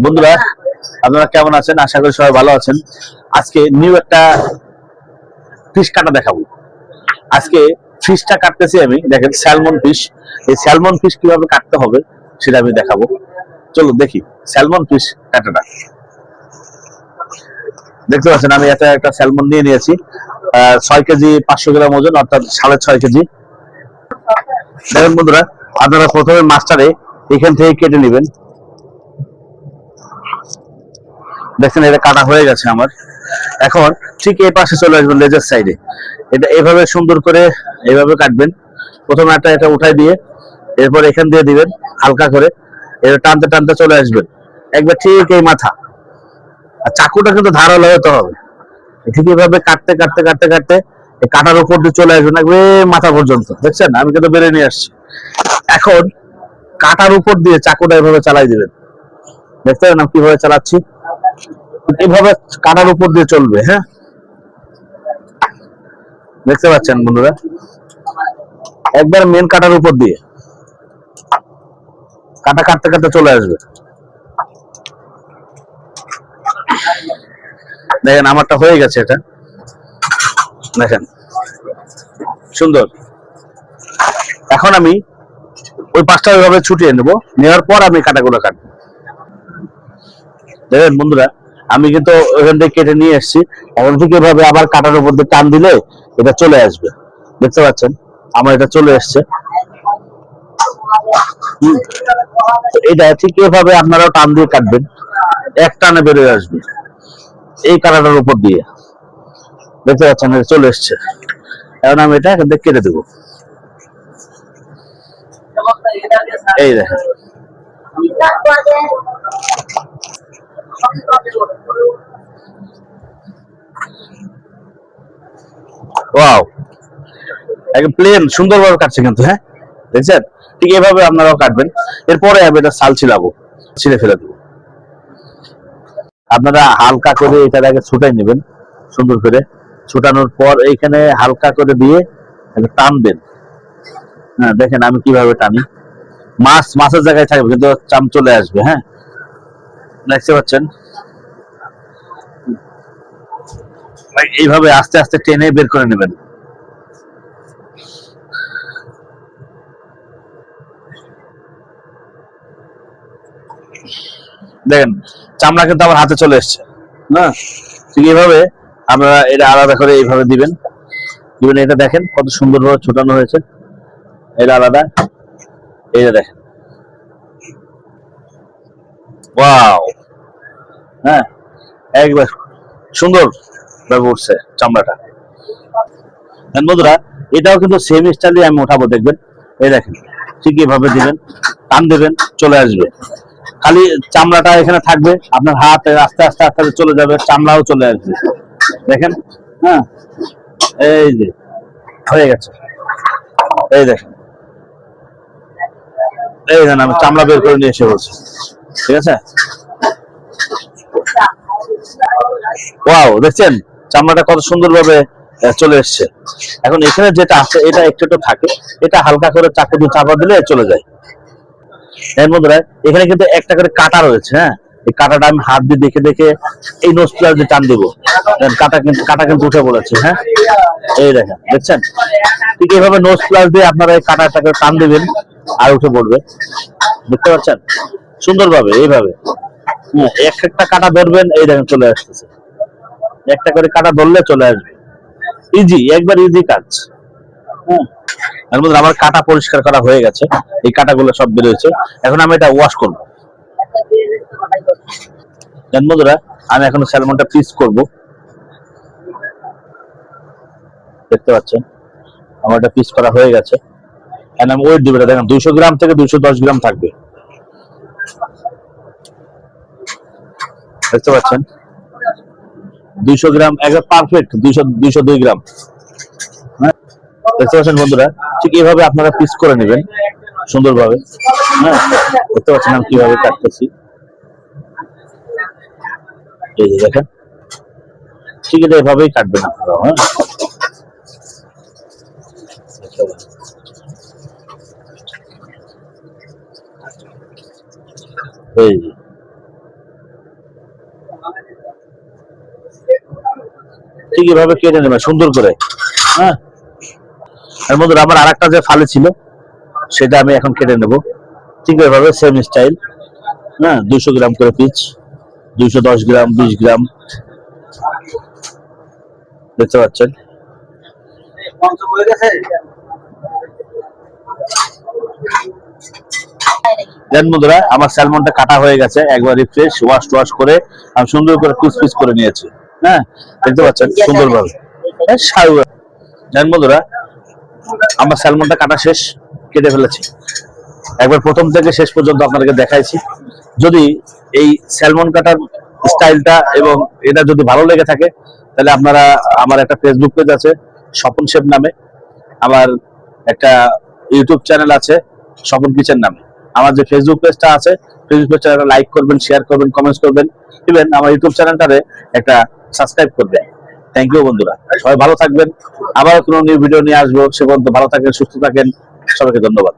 বন্ধুরা, আপনারা কেমন আছেন? আশা করি সবাই ভালো আছেন। আজকে নিউ একটা ফিশ কাটা দেখাবো। আজকে ফিশটা কাটতেছি আমি, দেখেন স্যালমন ফিশ। এই স্যালমন ফিশ কিভাবে কাটতে হবে সেটা আমি দেখাবো। চলো দেখি স্যালমন ফিশ কাটাটা। দেখতে পাচ্ছেন আমি একটা স্যালমন নিয়ে নিয়েছি, 6 কেজি 500 গ্রাম ওজন, অর্থাৎ 6.5 কেজি। দেখেন বন্ধুরা, আপনারা প্রথমে মাছটারে এখান থেকে কেটে নেবেন। দেখছেন এটা কাটা হয়ে গেছে আমার। এখন ঠিক এই পাশে চলে আসবেন, লেজের সাইডে। এটা এভাবে সুন্দর করে এইভাবে কাটবেন। প্রথমে এটা উঠাই দিয়ে এরপর এখান দিয়ে দিবেন হালকা করে, এটা টানতে টানতে চলে আসবেন একবার ঠিক এই মাথা। আর চাকুটা কিন্তু ধারালো হতে হবে। ঠিক এইভাবে কাটতে কাটতে কাটতে কাটতে এই কাটার উপর দিয়ে চলে আসবেন একবার মাথা পর্যন্ত। দেখছেন আমি কিন্তু বেড়ে নিয়ে আসছি। এখন কাটার উপর দিয়ে চাকুটা এভাবে চালাই দিবেন। দেখতে পারেন আমি কিভাবে চালাচ্ছি। এইভাবে কাটার উপর দিয়ে চলবে। হ্যাঁ, দেখতে পাচ্ছেন বন্ধুরা, একবার মেন কাটার উপর দিয়ে কাটা কাটতে কাটতে চলে আসবে। দেখেন আমারটা হয়ে গেছে। এটা দেখেন সুন্দর। এখন আমি ওই পাঁচটা ওইভাবে ছুটিয়ে নেবো, নেওয়ার পর আমি কাটাগুলো কাটবো। দেখেন বন্ধুরা, আমি কিন্তু ওইখান থেকে কেটে নিয়ে এসেছি। এখন ঠিক এভাবে আবার কাটার উপর দিয়ে টান দিলে এটা চলে আসবে। দেখতে পাচ্ছেন আমার এটা চলে এসছে। এটা ঠিক এভাবে আপনারাও টান দিয়ে কাটবেন, এক টানে বেরিয়ে আসবে এই কাটাটার উপর দিয়ে। দেখতে পাচ্ছেন এটা চলে এসছে। এখন আমি এটা এখান থেকে কেটে দেবো। এই দেখেন, ওয়াও, একদম প্লেন সুন্দরভাবে কাটছে কিন্তু। হ্যাঁ, দেখছেন ঠিক এভাবে আপনারাও কাটবেন। এরপরে আমি এটা ছাল ছিলাবো, ছিঁড়ে ফেলে দেবো। আপনারা হালকা করে এটাকে ছুটাই নেবেন সুন্দর করে। ছুটানোর পর এইখানে হালকা করে দিয়ে টানবেন। হ্যাঁ, দেখেন আমি কিভাবে টানি। মাছের জায়গায় থাকবে কিন্তু চাম চলে আসবে। হ্যাঁ, দেখতে পাচ্ছেন এইভাবে আস্তে আস্তে টেনে বের করে নেবেন। দেখেন চামড়া কিন্তু আমার হাতে চলে এসছে না। ঠিক এইভাবে আপনারা এটা আলাদা করে এইভাবে দিবেন দিবেন। এটা দেখেন কত সুন্দরভাবে ছোটানো হয়েছে। এটা আলাদা, এটা দেখেন, ওয়াও। হ্যাঁ, একবার সুন্দর ভাবে উঠছে চামড়াটা। বন্ধুরা, এটাও কিন্তু সেম স্টাইলে আমি উঠাবো, দেখবেন। এই দেখেন ঠিক এভাবে দিবেন, টান দেবেন, চলে আসবে। খালি চামড়াটা এখানে থাকবে, আপনার হাত আস্তে আস্তে আস্তে আস্তে চলে যাবে, চামড়াও চলে আসবে। দেখেন, হ্যাঁ, এই যে হয়ে গেছে। এই দেখেন, এই দেখেন আমি চামড়া বের করে নিয়ে এসে বলছি। ঠিক আছে, ওয়াও, দেখছেন চামড়াটা কত সুন্দরভাবে চলে এসছে। এখন এখানে যেটা আছে এটা একটু একটু থাকে, এটা হালকা করে চাকু দিয়ে চাপা দিলে চলে যায়। এর বন্ধুরা, এখানে কিন্তু একটা করে কাটা রয়েছে। হ্যাঁ, এই কাটাটা আমি হাত দিয়ে দেখে দেখে এই নোজ প্লাস দিয়ে টান দেবো। কাটা কিন্তু উঠে পড়েছে। হ্যাঁ, এই দেখেন, দেখছেন ঠিক এইভাবে নোজ প্লাস দিয়ে আপনারা এই কাটাটাকে টান দিবেন আর উঠে পড়বে। দেখতে পাচ্ছেন সুন্দরভাবে এইভাবে। হ্যাঁ, একটা কাটা ধরবেন, এই দেখেন চলে আসতেছে। একটা করে কাটা ধরলে চলে আসবে। ইজি, একবার ইজি কাজ। হ্যাঁ, এর মধ্যে আমার কাটা পরিষ্কার করা হয়ে গেছে, এই কাটাগুলো সব বেরোয়েছে। এখন আমি এটা ওয়াশ করবো। বন্ধুরা, আমি এখন স্যালমনটা পিস করব। দেখতে পাচ্ছেন আমার এটা পিস করা হয়ে গেছে। এখন আমি ওয়েট দিব, এটা দেখেন 200 গ্রাম থেকে 210 গ্রাম থাকবে। দেখতে পাচ্ছেন 200 গ্রাম, একদম পারফেক্ট 202 গ্রাম। হ্যাঁ, দেখতে পাচ্ছেন বন্ধুরা, ঠিক এইভাবে আপনারা পিস করে নেবেন সুন্দরভাবে। হ্যাঁ, দেখতে পাচ্ছেন আমি কিভাবে কাটতেছি। এই যে দেখেন, ঠিক এটা এভাবেই কাটবেন আপনারা। হ্যাঁ, এই যে ঠিক এভাবে কেটে নেবেন সুন্দর করে। হ্যাঁ, এর মধ্যে আমার আরেকটা যে ফালি ছিল সেটা আমি এখন কেটে নেব ঠিক এভাবে সেম স্টাইল। হ্যাঁ, 200 গ্রাম করে পিচ, 210 গ্রাম, 20 গ্রাম, দেখতে পাচ্ছেন। দেন বন্ধুরা আমার স্যালমনটা কাটা হয়ে গেছে, একবার রিফ্রেশ ওয়াশ করে আমি সুন্দর করে পিস পিস করে নিয়েছি। হ্যাঁ, দেখতে পাচ্ছেন সুন্দরভাবে। দেন বন্ধুরা আমার স্যালমনটা কাটা শেষ, কেটে ফেলেছি। একবার প্রথম থেকে শেষ পর্যন্ত আপনাদেরকে দেখাইছি। যদি এই স্যালমন কাটার স্টাইলটা এবং এটা যদি ভালো লেগে থাকে তাহলে আপনারা, আমার একটা ফেসবুক পেজ আছে স্বপন শেফ নামে, আমার একটা ইউটিউব চ্যানেল আছে স্বপন কিচেন নামে। আমার যে ফেসবুক পেজটা আছে ফেসবুক পেজটা লাইক করবেন, শেয়ার করবেন, কমেন্টস করবেন, ইভেন আমার ইউটিউব চ্যানেলটারে একটা সাবস্ক্রাইব করবেন। থ্যাংক ইউ বন্ধুরা, সবাই ভালো থাকবেন। আবার কোনো নিউ ভিডিও নিয়ে আসবো, সে পর্যন্ত ভালো থাকেন, সুস্থ থাকেন, সবাইকে ধন্যবাদ।